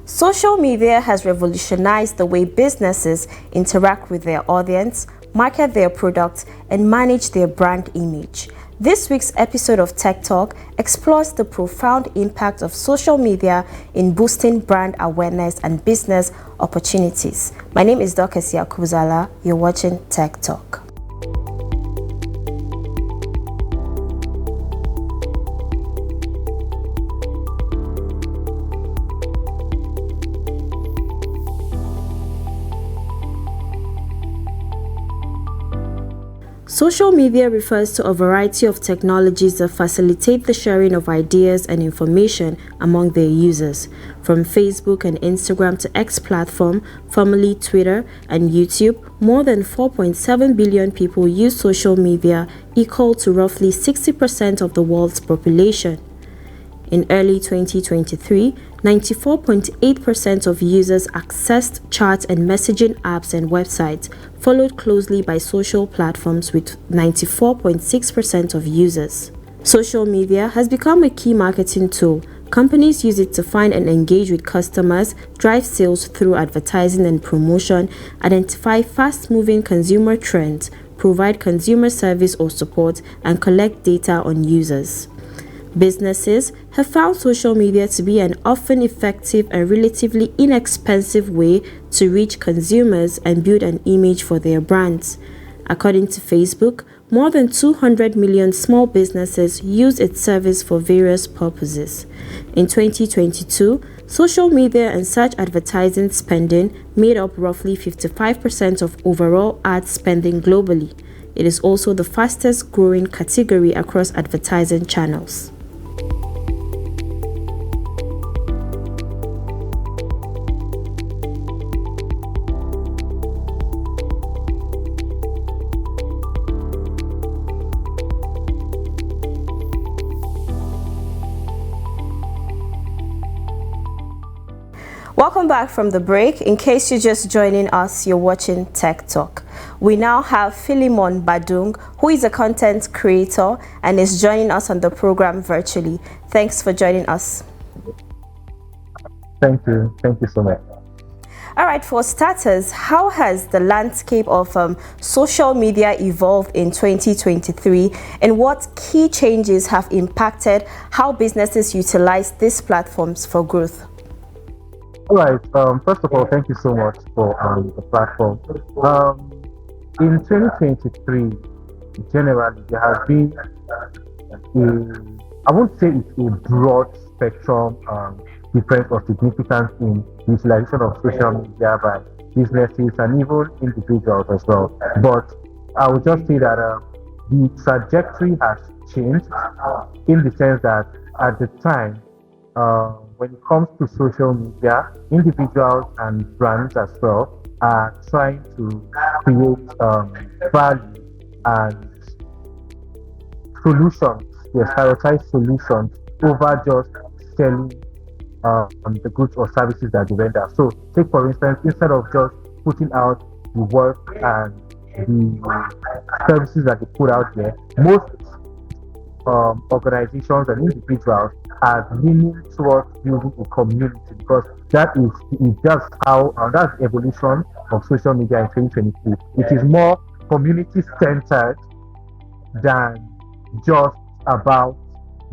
Social media has revolutionized the way businesses interact with their audience, market their products, and manage their brand image. This week's episode of Tech Talk explores the profound impact of social media in boosting brand awareness and business opportunities. My name is Dorcas Yakuzala. You're watching Tech Talk. Social media refers to a variety of technologies that facilitate the sharing of ideas and information among their users. From Facebook and Instagram to X platform, formerly Twitter, and YouTube, more than 4.7 billion people use social media, equal to roughly 60% of the world's population. In early 2023, 94.8% of users accessed chat and messaging apps and websites, followed closely by social platforms with 94.6% of users. Social media has become a key marketing tool. Companies use it to find and engage with customers, drive sales through advertising and promotion, identify fast-moving consumer trends, provide consumer service or support, and collect data on users. Businesses have found social media to be an often effective and relatively inexpensive way to reach consumers and build an image for their brands. According to Facebook, more than 200 million small businesses use its service for various purposes. In 2022, social media and search advertising spending made up roughly 55% of overall ad spending globally. It is also the fastest growing category across advertising channels. Welcome back from the break. In case you're just joining us, you're watching Tech Talk. We now have Philemon Badung, who is a content creator and is joining us on the program virtually. Thanks for joining us. Thank you. Thank you so much. All right, for starters, how has the landscape of social media evolved in 2023, and what key changes have impacted how businesses utilize these platforms for growth? All right. First of all, thank you so much for the platform. In 2023, generally, there has been I won't say it's a broad spectrum difference or significance in the utilization of social media by businesses and even individuals as well. But I would just say that the trajectory has changed in the sense that at the time, when it comes to social media, individuals and brands as well are trying to create value and solutions, prioritize solutions over just selling the goods or services that they render. So, take for instance, instead of just putting out the work and the services that they put out there, most organizations and individuals are leaning towards building a community, because that is just how that's the evolution of social media in 2023. It is more community centered than just about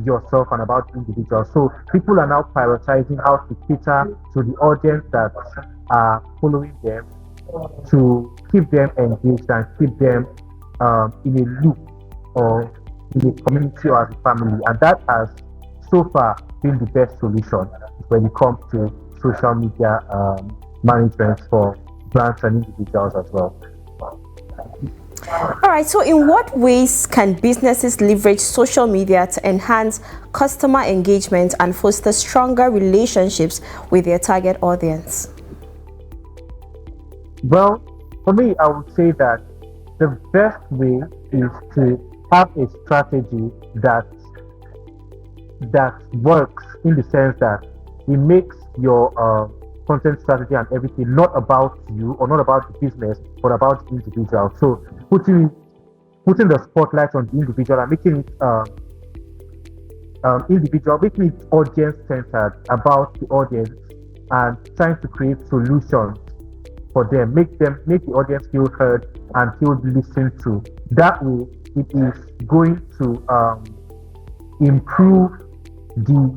yourself and about individuals. So people are now prioritizing how to cater to the audience that are following them, to keep them engaged and keep them in a loop or in a community or as a family. And that has so far been the best solution when it comes to social media management for brands and individuals as well. All right, so in what ways can businesses leverage social media to enhance customer engagement and foster stronger relationships with their target audience? Well, for me, I would say that the best way is to have a strategy that works, in the sense that it makes your content strategy and everything not about you or not about the business, but about the individual. So putting the spotlight on the individual and making it individual, making it audience centered, about the audience, and trying to create solutions for them, make the audience feel heard and feel listened to. That way, it is going to improve the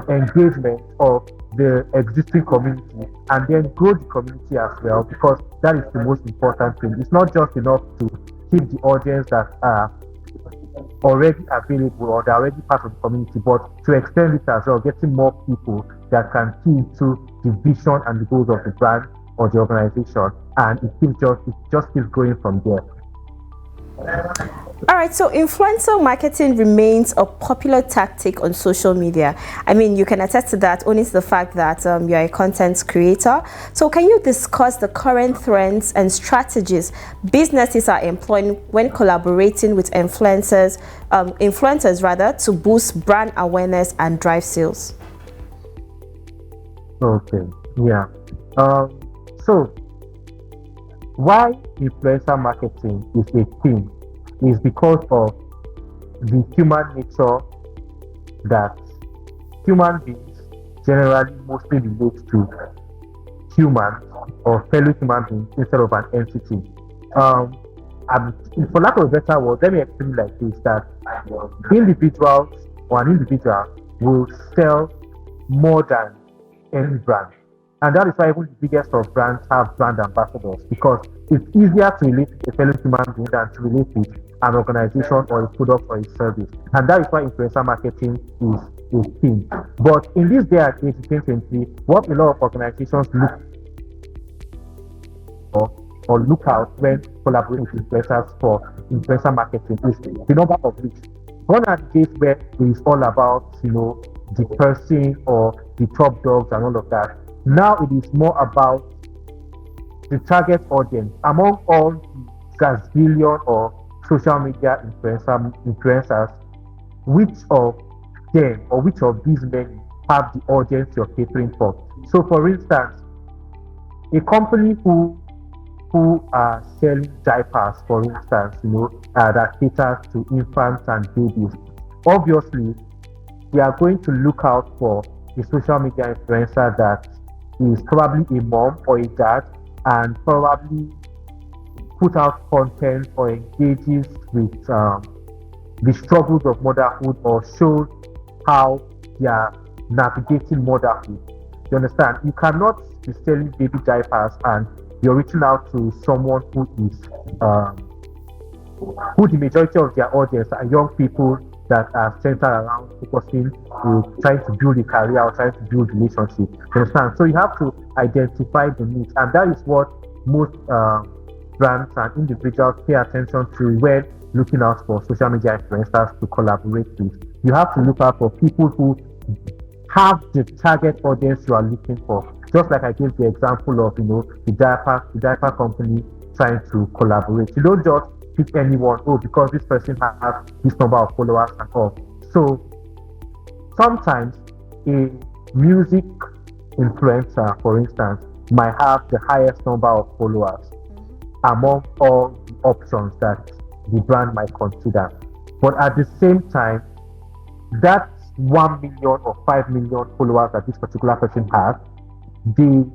engagement of the existing community and then grow the community as well, because that is the most important thing. It's not just enough to keep the audience that are already available or they're already part of the community, but to extend it as well, getting more people that can key into the vision and the goals of the brand or the organization, and it just keeps going from there. All right, so influencer marketing remains a popular tactic on social media. I mean, you can attest to that only to the fact that you're a content creator. So can you discuss the current trends and strategies businesses are employing when collaborating with influencers to boost brand awareness and drive sales? Okay, yeah. So why influencer marketing is a thing is because of the human nature that human beings generally mostly relate to humans or fellow human beings instead of an entity. And for lack of a better word, let me explain it like this: that individuals or an individual will sell more than any brand. And that is why even the biggest of brands have brand ambassadors, because it's easier to relate to a fellow human being than to relate with an organization or a product or a service. And that is why influencer marketing is a thing. But in this day and age, in 2023, what a lot of organizations look out when collaborating with influencers for influencer marketing is the number of reach. Gone are the days where it is all about, the person or the top dogs and all of that. Now it is more about the target audience among all the gazillion or social media influencers. Which of them or which of these men have the audience you're catering for? So, for instance, a company who are selling diapers, for instance, that caters to infants and babies. Obviously, we are going to look out for a social media influencer that is probably a mom or a dad and probably put out content or engages with the struggles of motherhood or shows how they are navigating motherhood. You understand? You cannot be selling baby diapers and you're reaching out to someone who the majority of their audience are young people that are centered around focusing trying to build a career or trying to build relationships. You understand? So you have to identify the needs, and that is what most brands and individuals pay attention to when looking out for social media influencers to collaborate with. You have to look out for people who have the target audience you are looking for. Just like I gave the example of the diaper company trying to collaborate. You don't just pick anyone, because this person has this number of followers and all. So sometimes a music influencer, for instance, might have the highest number of followers among all the options that the brand might consider. But at the same time, that 1 million or 5 million followers that this particular person has, they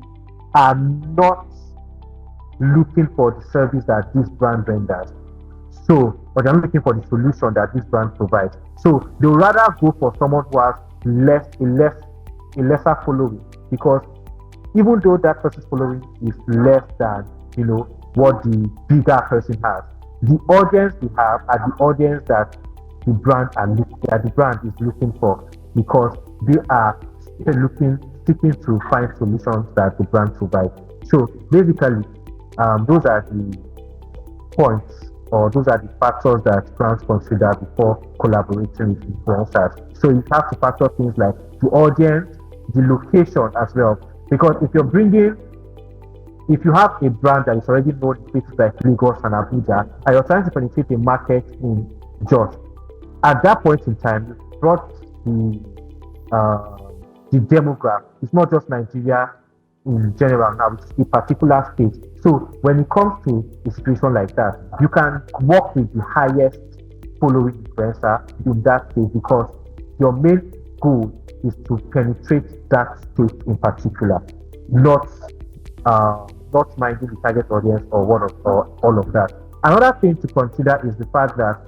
are not looking for the service that this brand renders. So, or they're not looking for the solution that this brand provides. So they would rather go for someone who has a lesser following, because even though that person's following is less than what the bigger person has, the audience they have are the audience that the brand is looking for, because they are seeking to find solutions that the brand provides. So basically, those are the points, or those are the factors that brands consider before collaborating with influencers. So you have to factor things like the audience, the location as well. Because if you have a brand that is already known in places like Lagos and Abuja, and you're trying to penetrate a market in Jos, at that point in time, you brought the demographic. It's not just Nigeria in general now, it's a particular state. So when it comes to a situation like that, you can work with the highest following influencer in that state, because your main goal is to penetrate that state in particular, not not minding the target audience or all of that. Another thing to consider is the fact that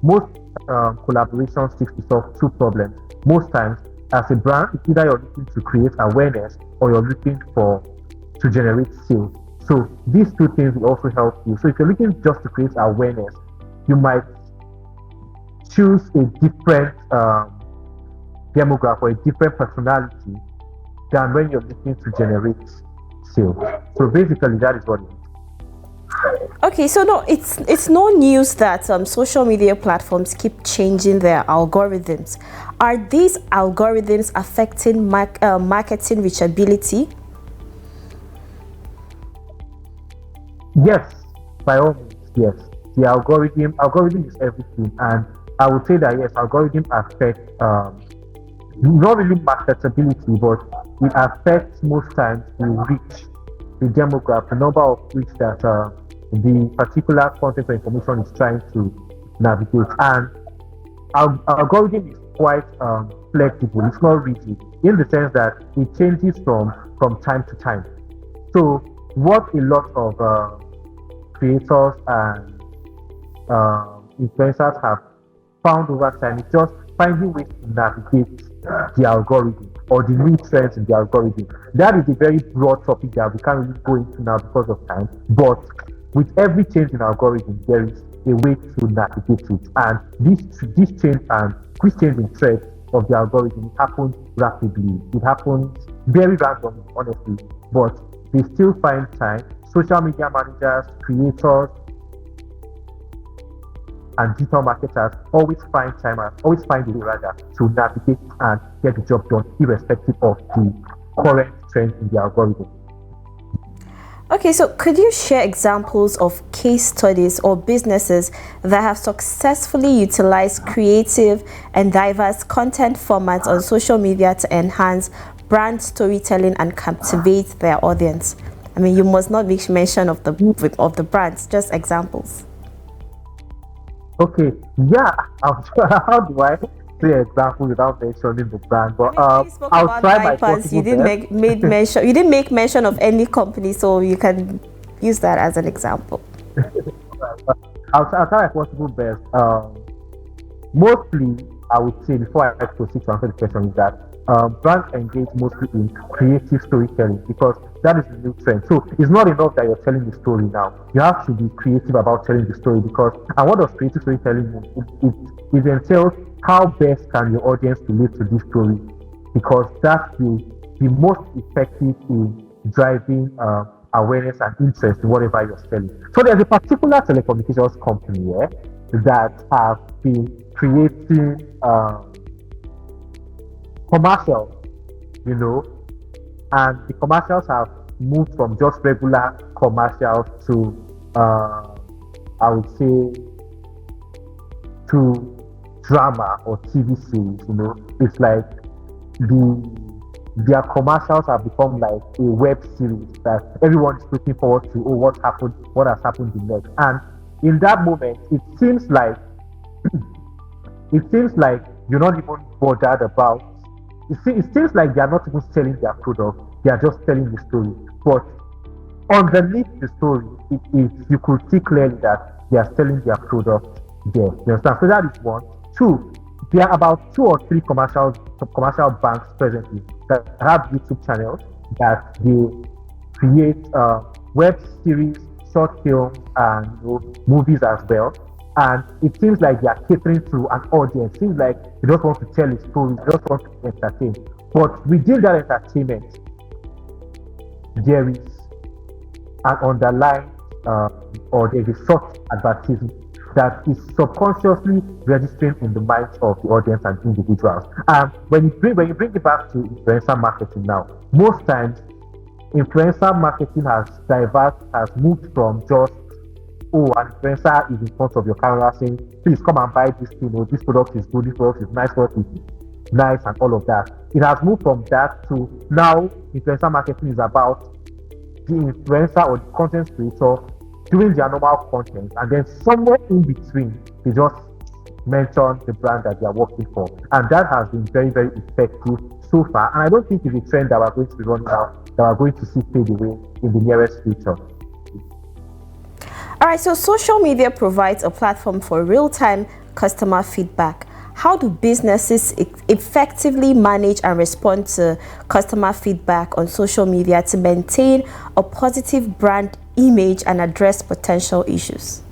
most collaborations seek to solve two problems. Most times, as a brand, either you're looking to create awareness or you're looking for to generate sales. So these two things will also help you. So if you're looking just to create awareness, you might choose a different demographic or a different personality than when you're looking to generate sales. So basically, that is what it is. Okay, so no, it's no news that social media platforms keep changing their algorithms. Are these algorithms affecting marketing reachability? Yes, by all means, yes. The algorithm is everything, and I would say that yes, algorithm affect not really marketability, but it affects most times the reach, the demographic, the number of reach that the particular content or information is trying to navigate. And our algorithm is quite flexible. It's not rigid in the sense that it changes from time to time. So what a lot of creators and influencers have found over time is just finding ways to navigate the algorithm or the new trends in the algorithm. That is a very broad topic that we can't really go into now because of time. But with every change in algorithm, there is a way to navigate it. And this change and quick change in trends of the algorithm happens rapidly. It happens very randomly, honestly. But they still find time. Social media managers, creators, and digital marketers always find time and always find a way rather to navigate and get the job done irrespective of the current trend in the algorithm. Okay, so could you share examples of case studies or businesses that have successfully utilized creative and diverse content formats on social media to enhance brand storytelling and captivate their audience? I mean, you must not make mention of the brands, just examples. Okay, yeah, how do I say example without mentioning the brand? But You spoke I'll about try my diapers. possible best. You didn't make mention of any company, so you can use that as an example. I'll try my possible best. Mostly, I would say before I proceed to answer the question is that brands engage mostly in creative storytelling because that is the new trend. So it's not enough that you're telling the story now. You have to be creative about telling the story because, and what does creative storytelling mean? It entails how best can your audience relate to this story because that will be most effective in driving awareness and interest in whatever you're selling. So there's a particular telecommunications company here that have been creating commercials, and the commercials have moved from just regular commercials to, I would say, to drama or TV series. It's like their commercials have become like a web series that everyone is looking forward to. Oh, what has happened the next? And in that moment, it seems like you're not even bothered about. It seems like they are not even selling their product; they are just telling the story. But underneath the story, you could see clearly that they are selling their product there. You understand? So that is one. Two, there are about 2 or 3 commercial banks presently that have YouTube channels that they create web series, short films, and movies as well. And it seems like they are catering to an audience. It seems like they just want to tell a story, they just want to entertain. But within that entertainment, there is an underlying or there is a short advertisement that is subconsciously registering in the minds of the audience and individuals. And when you bring it back to influencer marketing now, most times influencer marketing has moved from just an influencer is in front of your camera saying, please come and buy this thing, this product is good, this product is nice, product is nice, and all of that. It has moved from that to now influencer marketing is about the influencer or the content creator doing their normal content, and then somewhere in between, they just mention the brand that they are working for. And that has been very, very effective so far, and I don't think it's a trend that we're going to be running out, that we're going to see fade away in the nearest future. All right, so social media provides a platform for real-time customer feedback. How do businesses effectively manage and respond to customer feedback on social media to maintain a positive brand image and address potential issues?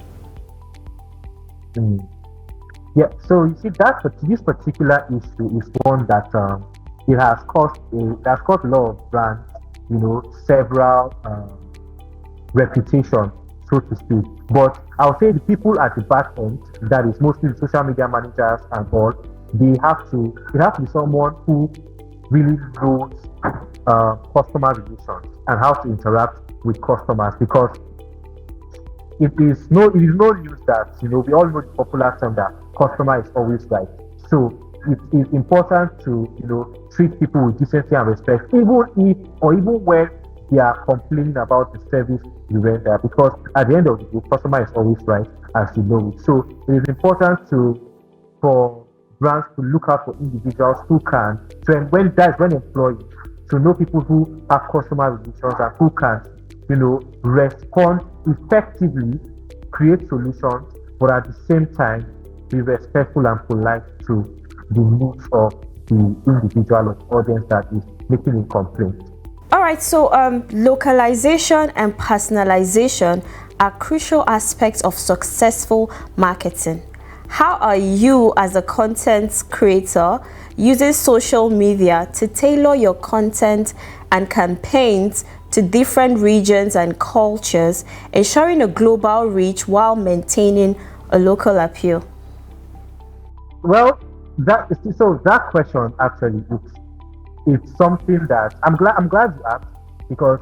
Yeah, so you see that this particular issue is one that it has caused a lot of brands, several reputation, so to speak. But I'll say the people at the back end, that is mostly the social media managers and all, it have to be someone who really knows customer relations and how to interact with customers, because it is no news that we all know the popular term that customer is always right. So it is important to treat people with decency and respect, even when they are complaining about the service you render, because at the end of the day, customer is always right, as you know it. So it is important for brands to look out for individuals who can, when employed, to know people who have customer relations and who can respond effectively, create solutions, but at the same time be respectful and polite to the needs of the individual or audience that is making a complaint. All right, so localization and personalization are crucial aspects of successful marketing. How are you, as a content creator, using social media to tailor your content and campaigns to different regions and cultures, ensuring a global reach while maintaining a local appeal? Well, that question actually it's something that I'm glad you asked, because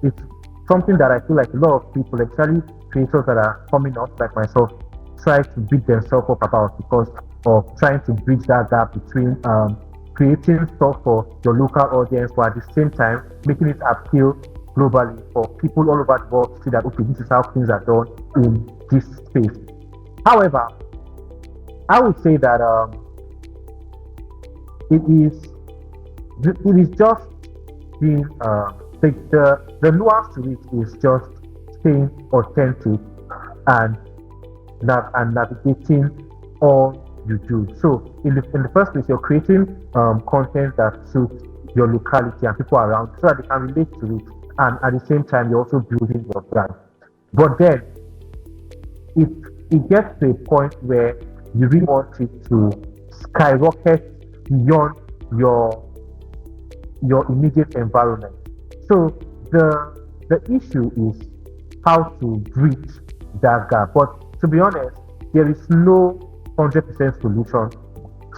it's something that I feel like a lot of people, especially creators that are coming up like myself, try to beat themselves up about, because of trying to bridge that gap between creating stuff for your local audience, but at the same time making it appeal globally for people all over the world to see that, okay, this is how things are done in this space. However, I would say that it is just being the nuance to it is just staying authentic and navigating all you do. So in the first place, you're creating content that suits your locality and people around, so that they can relate to it, and at the same time you're also building your brand. But then it gets to a point where you really want it to skyrocket beyond your immediate environment. So the issue is how to bridge that gap. But to be honest, there is no 100% solution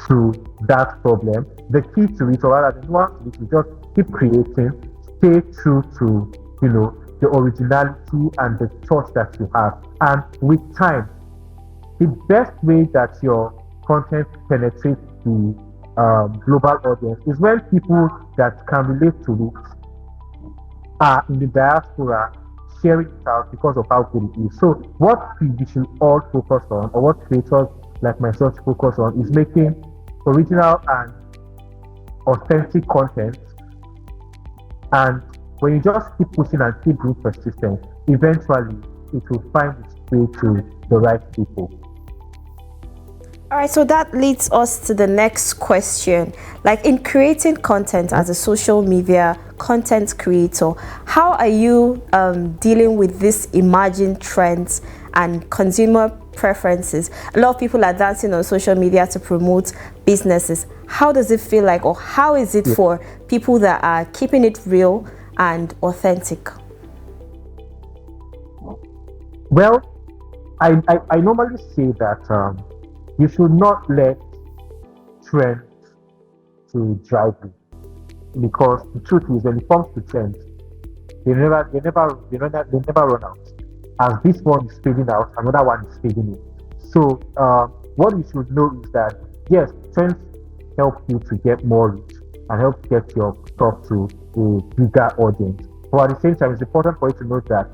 to that problem. The key to it, or rather the nuance to it, is just keep creating, stay true to the originality and the touch that you have. And with time, the best way that your content penetrates the global audience is when people that can relate to it are in the diaspora sharing it out because of how good it is. So what we should all focus on, or what creators like myself focus on, is making original and authentic content. And when you just keep pushing and keep being persistent, eventually it will find its way to the right people. All right, so that leads us to the next question. Like, in creating content as a social media content creator, how are you dealing with these emerging trends and consumer preferences? A lot of people are dancing on social media to promote businesses. How does it feel like, or how is it for people that are keeping it real and authentic? Well, I normally say that you should not let trends to drive you, because the truth is, when it comes to trends, they never run out. As this one is fading out, another one is fading in. So what you should know is that yes, trends help you to get more reach and help get your stuff to a bigger audience. But at the same time, it's important for you to note that,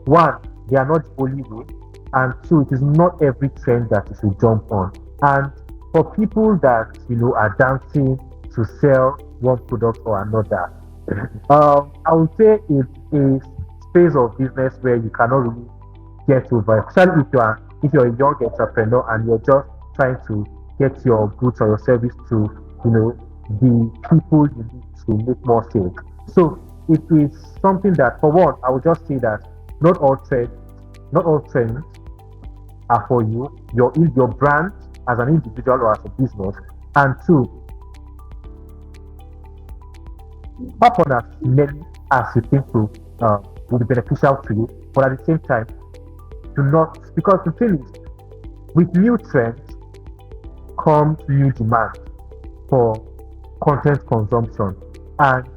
one, they are not the only way, and two, it is not every trend that you should jump on. And for people that are dancing to sell one product or another. I would say it's a space of business where you cannot really get over, especially if you're a young entrepreneur and you're just trying to get your goods or your service to the people you need to make more sales. So it is something that, for one, I would just say that not all trends, not all trends are for you. Your brand as an individual or as a business, and two, hop on as many as you think will be beneficial to you, but at the same time, do not, because the thing is, with new trends comes new demand for content consumption. And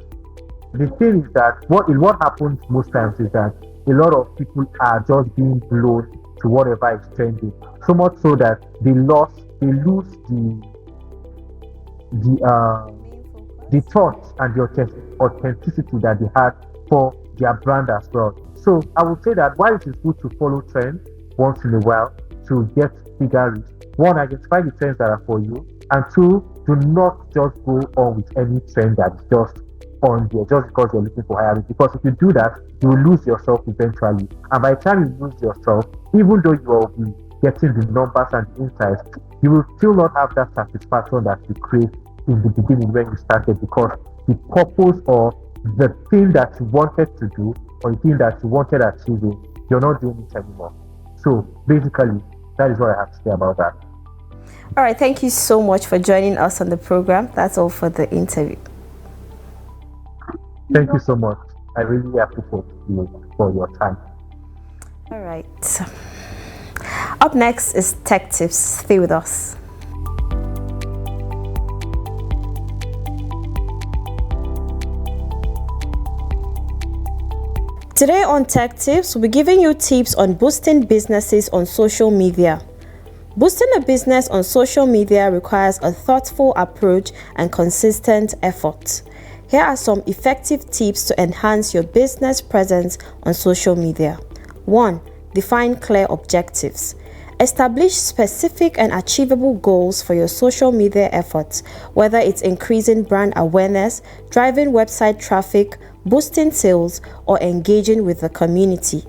the thing is that what happens most times is that a lot of people are just being blown to whatever is trending. So much so that they lose the thoughts and the authenticity that they had for their brand as well. So I would say that while it is good to follow trends once in a while to get bigger reach, one, identify the trends that are for you, and two, do not just go on with any trend that is just on there just because you're looking for higher reach. Because if you do that, you will lose yourself eventually. And by the time you lose yourself, even though you will be getting the numbers and the insights, you will still not have that satisfaction that you crave in the beginning when you started, because the purpose or the thing that you wanted to do or the thing that you wanted achieving, you're not doing it anymore. So basically, that is what I have to say about that. All right, thank you so much for joining us on the program. That's all for the interview. Thank you so much. I really appreciate you for your time. All right. Up next is Tech Tips. Stay with us. Today on Tech Tips, we'll be giving you tips on boosting businesses on social media. Boosting a business on social media requires a thoughtful approach and consistent effort. Here are some effective tips to enhance your business presence on social media. 1. Define clear objectives. Establish specific and achievable goals for your social media efforts, whether it's increasing brand awareness, driving website traffic, boosting sales, or engaging with the community.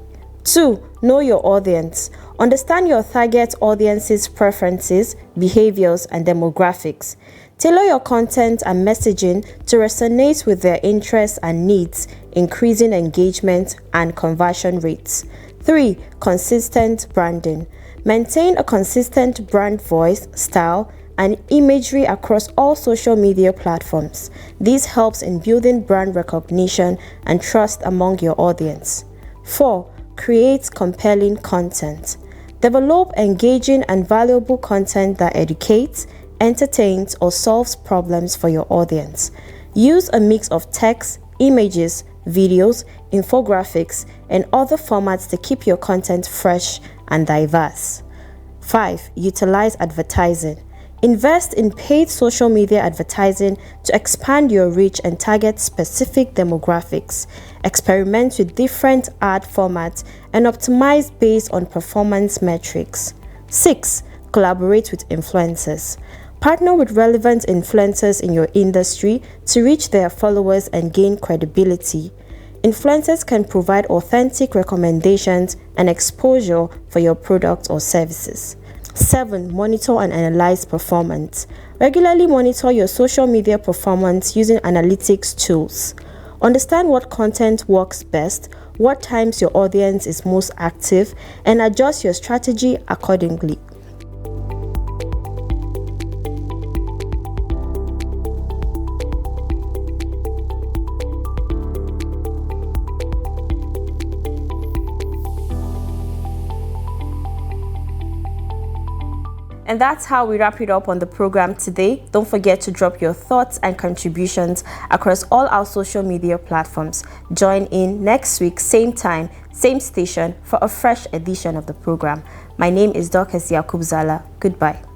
2. Know your audience. Understand your target audience's preferences, behaviors, and demographics. Tailor your content and messaging to resonate with their interests and needs, increasing engagement and conversion rates. 3. Consistent branding. Maintain a consistent brand voice, style, and imagery across all social media platforms. This helps in building brand recognition and trust among your audience. 4. Create compelling content. Develop engaging and valuable content that educates, entertains, or solves problems for your audience. Use a mix of text, images, videos, infographics, and other formats to keep your content fresh and diverse. 5. Utilize advertising. Invest in paid social media advertising to expand your reach and target specific demographics. Experiment with different ad formats and optimize based on performance metrics. 6. Collaborate with influencers. Partner with relevant influencers in your industry to reach their followers and gain credibility. Influencers can provide authentic recommendations and exposure for your products or services. 7. Monitor and analyze performance. Regularly monitor your social media performance using analytics tools. Understand what content works best, what times your audience is most active, and adjust your strategy accordingly. And that's how we wrap it up on the program today. Don't forget to drop your thoughts and contributions across all our social media platforms. Join in next week, same time, same station, for a fresh edition of the program. My name is Dorcas Yakub Zala. Goodbye.